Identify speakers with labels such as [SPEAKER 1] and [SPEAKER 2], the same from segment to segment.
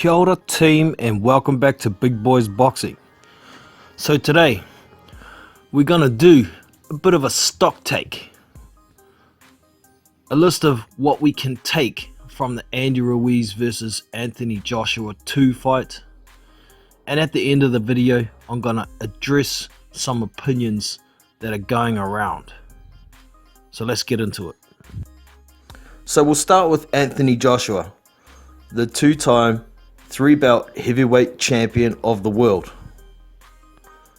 [SPEAKER 1] Kia ora team, and welcome back to Big Boys Boxing. So today we're gonna do a bit of a stock take, a list of what we can take from the Andy Ruiz versus Anthony Joshua 2 fight, and at the end of the video I'm gonna address some opinions that are going around. So let's get into it. So we'll start with Anthony Joshua, the two-time 3-belt heavyweight champion of the world.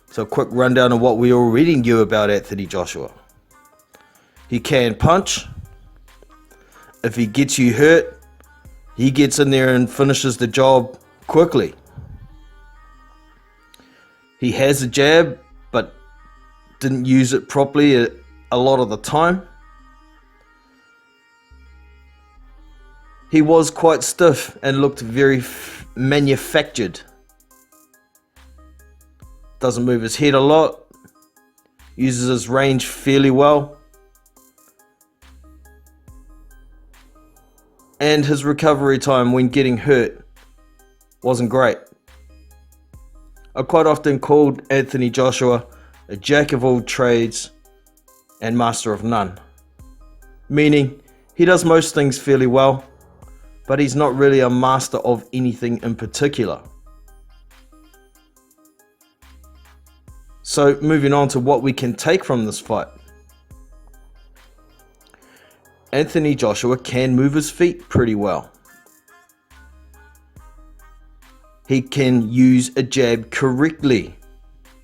[SPEAKER 1] So a quick rundown of what we already knew about Anthony Joshua. He can punch. If he gets you hurt, he gets in there and finishes the job quickly. He has a jab, but didn't use it properly a lot of the time. He was quite stiff and looked very manufactured. Doesn't move his head a lot. Uses his range fairly well. And his recovery time when getting hurt wasn't great. I quite often called Anthony Joshua a jack of all trades and master of none. Meaning, he does most things fairly well, but he's not really a master of anything in particular. So moving on to what we can take from this fight. Anthony Joshua can move his feet pretty well. He can use a jab correctly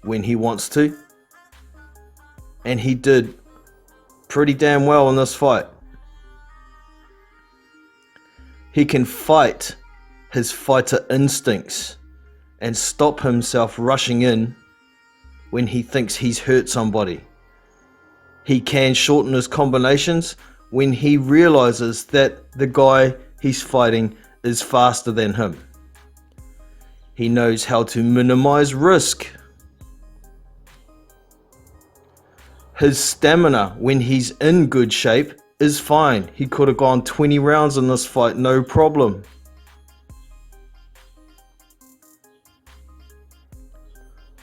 [SPEAKER 1] when he wants to. And he did pretty damn well in this fight. He can fight his fighter instincts and stop himself rushing in when he thinks he's hurt somebody. He can shorten his combinations when he realizes that the guy he's fighting is faster than him. He knows how to minimize risk. His stamina when he's in good shape is fine. He could have gone 20 rounds in this fight, no problem.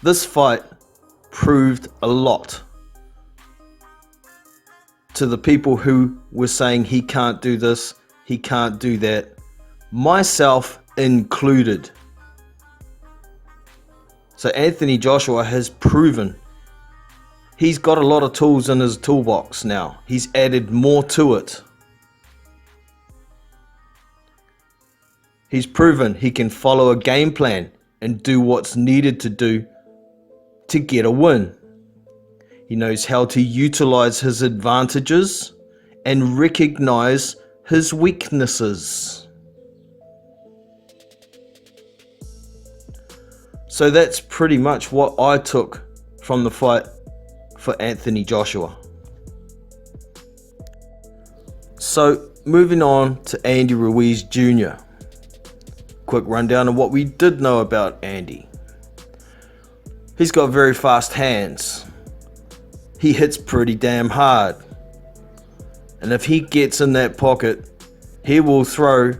[SPEAKER 1] This fight proved a lot to the people who were saying he can't do this, he can't do that, myself included. So Anthony Joshua has proven he's got a lot of tools in his toolbox now. He's added more to it. He's proven he can follow a game plan and do what's needed to do to get a win. He knows how to utilize his advantages and recognize his weaknesses. So that's pretty much what I took from the fight for Anthony Joshua. So moving on to Andy Ruiz Jr. Quick rundown of what we did know about Andy. He's got very fast hands. He hits pretty damn hard. And if he gets in that pocket, he will throw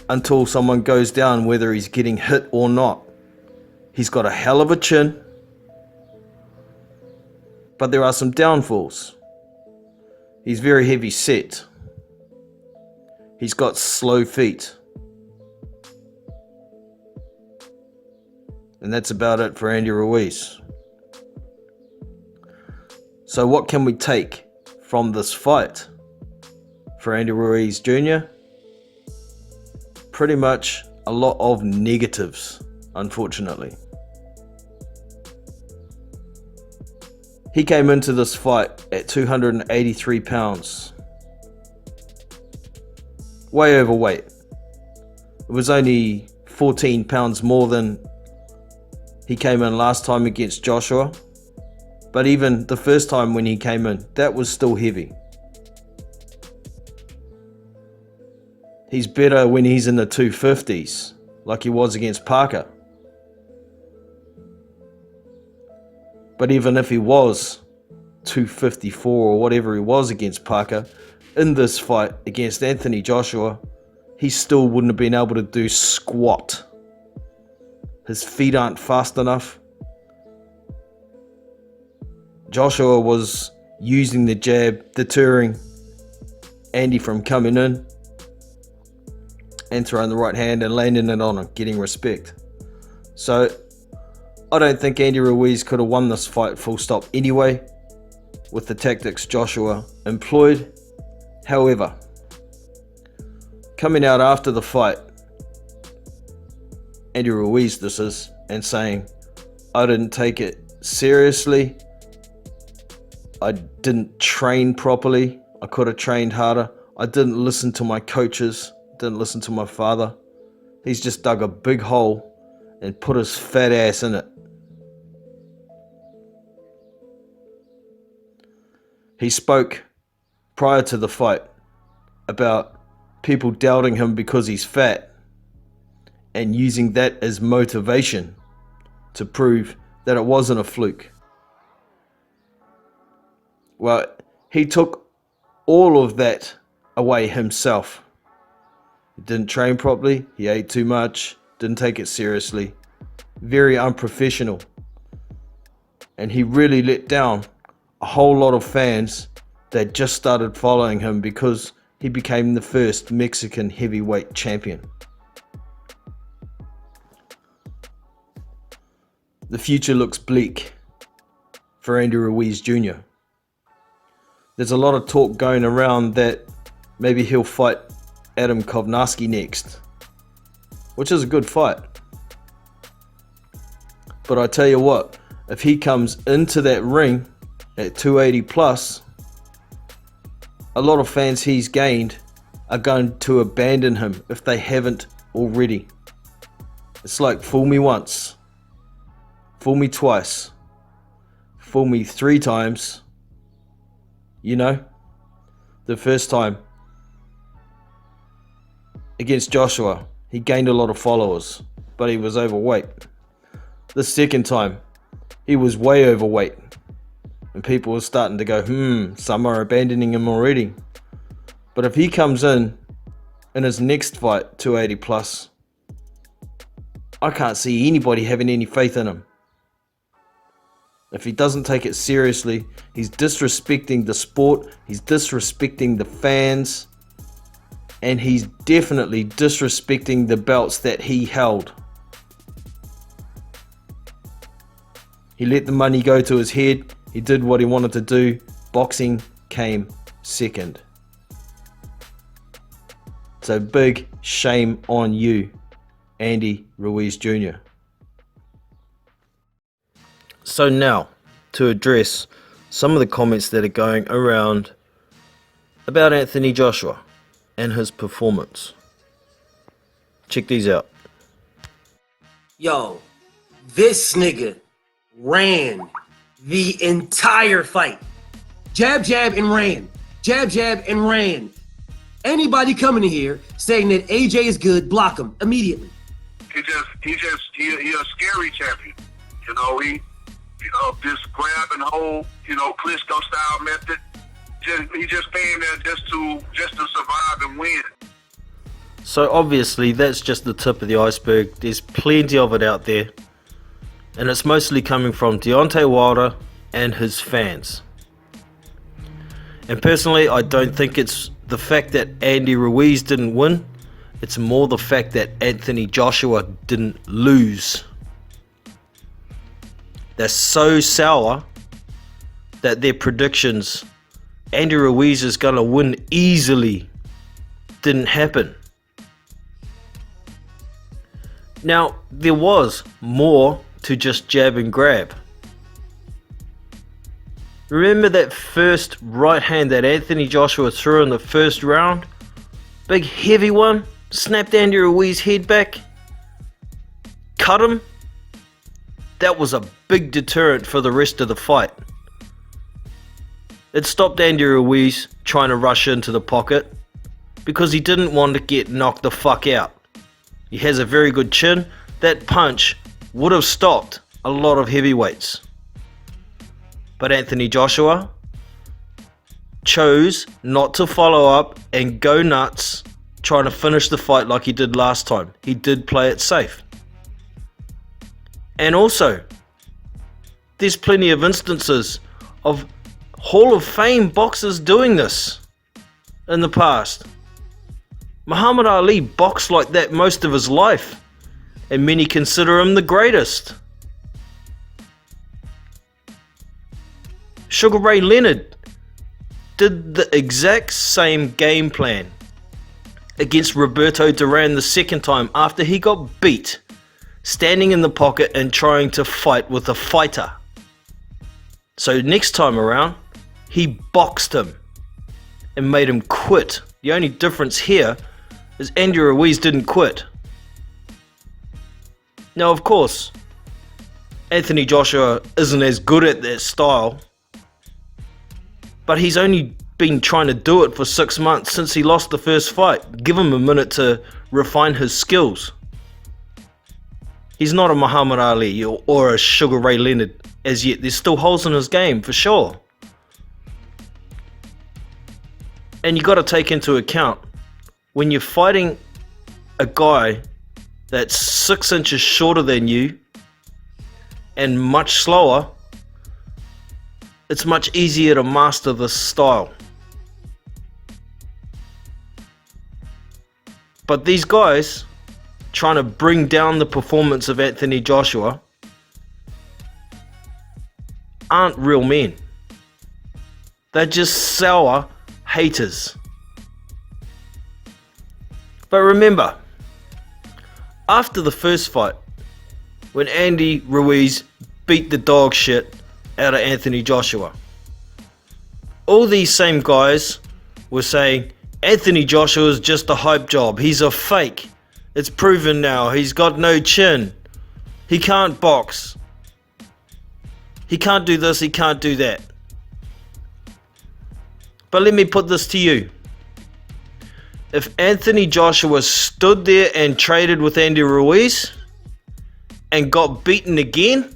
[SPEAKER 1] until someone goes down, whether he's getting hit or not. He's got a hell of a chin. But there are some downfalls. He's very heavy set. He's got slow feet. And that's about it for Andy Ruiz. So what can we take from this fight for Andy Ruiz Jr.? Pretty much a lot of negatives, unfortunately. He came into this fight at 283 pounds. Way overweight. It was only 14 pounds more than he came in last time against Joshua. But even the first time when he came in, that was still heavy. He's better when he's in the 250s, like he was against Parker. But even if he was 254 or whatever he was against Parker, in this fight against Anthony Joshua, he still wouldn't have been able to do squat his feet aren't fast enough. Joshua was using the jab, deterring Andy from coming in and throwing the right hand and landing it on him, getting respect. So I don't think Andy Ruiz could have won this fight full stop anyway with the tactics Joshua employed. However, coming out after the fight, Andy Ruiz this is, and saying, I didn't take it seriously, I didn't train properly, I could have trained harder, I didn't listen to my coaches, didn't listen to my father. He's just dug a big hole and put his fat ass in it. He spoke prior to the fight about people doubting him because he's fat and using that as motivation to prove that it wasn't a fluke. Well, he took all of that away himself. He didn't train properly, he ate too much, didn't take it seriously, very unprofessional. And he really let down a whole lot of fans that just started following him because he became the first Mexican heavyweight champion. The future looks bleak for Andy Ruiz Jr. There's a lot of talk going around that maybe he'll fight Adam Kovnarski next, which is a good fight. But I tell you what, if he comes into that ring at 280 plus, a lot of fans he's gained are going to abandon him if they haven't already. It's like fool me once, fool me twice, fool me 3 times. You know, the first time against Joshua, he gained a lot of followers, but he was overweight. The second time, he was way overweight, and people were starting to go, some are abandoning him already. But if he comes in his next fight, 280 plus, I can't see anybody having any faith in him. If he doesn't take it seriously, he's disrespecting the sport, he's disrespecting the fans, and he's definitely disrespecting the belts that he held. He let the money go to his head, he did what he wanted to do, boxing came second. So big shame on you, Andy Ruiz Jr. So now, to address some of the comments that are going around about Anthony Joshua and his performance. Check these out.
[SPEAKER 2] Yo, this nigga ran the entire fight. Jab, jab, and ran. Jab, jab, and ran. Anybody coming in here saying that AJ is good, block him immediately.
[SPEAKER 3] He's a scary champion. Just grab and hold, Klitschko style method. He just came there just to survive and win.
[SPEAKER 1] So obviously that's just the tip of the iceberg. There's plenty of it out there, and it's mostly coming from Deontay Wilder and his fans. And personally, I don't think it's the fact that Andy Ruiz didn't win. It's more the fact that Anthony Joshua didn't lose. They're so sour that their predictions, Andy Ruiz is going to win easily, didn't happen. Now, there was more to just jab and grab. Remember that first right hand that Anthony Joshua threw in the first round? Big heavy one, snapped Andy Ruiz's head back, cut him. That was a big deterrent for the rest of the fight. It stopped Andy Ruiz trying to rush into the pocket because he didn't want to get knocked the fuck out. He has a very good chin. That punch would have stopped a lot of heavyweights. But Anthony Joshua chose not to follow up and go nuts trying to finish the fight like he did last time. He did play it safe. And also, there's plenty of instances of Hall of Fame boxers doing this in the past. Muhammad Ali boxed like that most of his life, and many consider him the greatest. Sugar Ray Leonard did the exact same game plan against Roberto Duran the second time after he got beat, standing in the pocket and trying to fight with a fighter. So next time around, he boxed him and made him quit. The only difference here is Andy Ruiz didn't quit. Now, of course, Anthony Joshua isn't as good at that style, but he's only been trying to do it for 6 months since he lost the first fight. Give him a minute to refine his skills. He's not a Muhammad Ali or a Sugar Ray Leonard as yet. There's still holes in his game for sure. And you got to take into account, when you're fighting a guy that's 6 inches shorter than you and much slower, it's much easier to master this style. But these guys trying to bring down the performance of Anthony Joshua aren't real men. They're just sour haters. But remember, after the first fight, when Andy Ruiz beat the dog shit out of Anthony Joshua, all these same guys were saying Anthony Joshua is just a hype job. He's a fake. It's proven now. He's got no chin. He can't box. He can't do this. He can't do that. But let me put this to you. If Anthony Joshua stood there and traded with Andy Ruiz and got beaten again,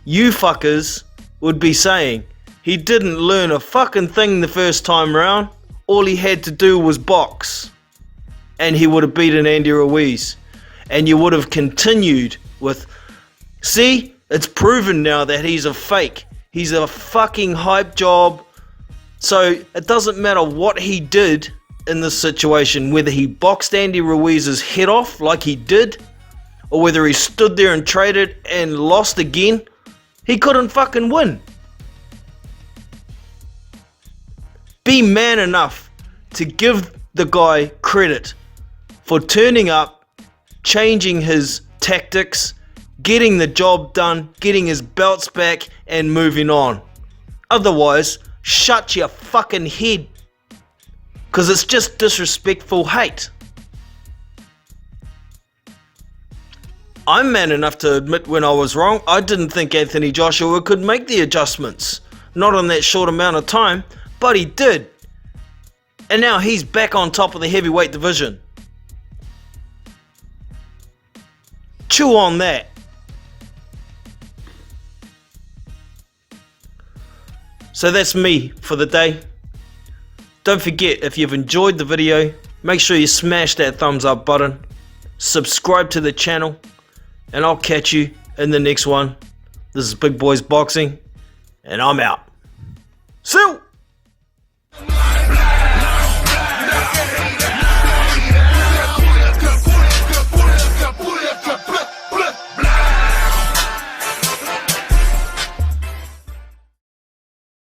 [SPEAKER 1] you fuckers would be saying he didn't learn a fucking thing the first time round. All he had to do was box, and he would have beaten Andy Ruiz. And you would have continued with, see, it's proven now that he's a fake. He's a fucking hype job. So it doesn't matter what he did in this situation, whether he boxed Andy Ruiz's head off like he did, or whether he stood there and traded and lost again, he couldn't fucking win. Be man enough to give the guy credit for turning up, changing his tactics, getting the job done, getting his belts back, and moving on. Otherwise, shut your fucking head, because it's just disrespectful hate. I'm man enough to admit when I was wrong. I didn't think Anthony Joshua could make the adjustments, not in that short amount of time, but he did. And now he's back on top of the heavyweight division. Chew on that. So that's me for the day. Don't forget, if you've enjoyed the video, make sure you smash that thumbs up button, subscribe to the channel, and I'll catch you in the next one. This is Big Boys Boxing, and I'm out. See you!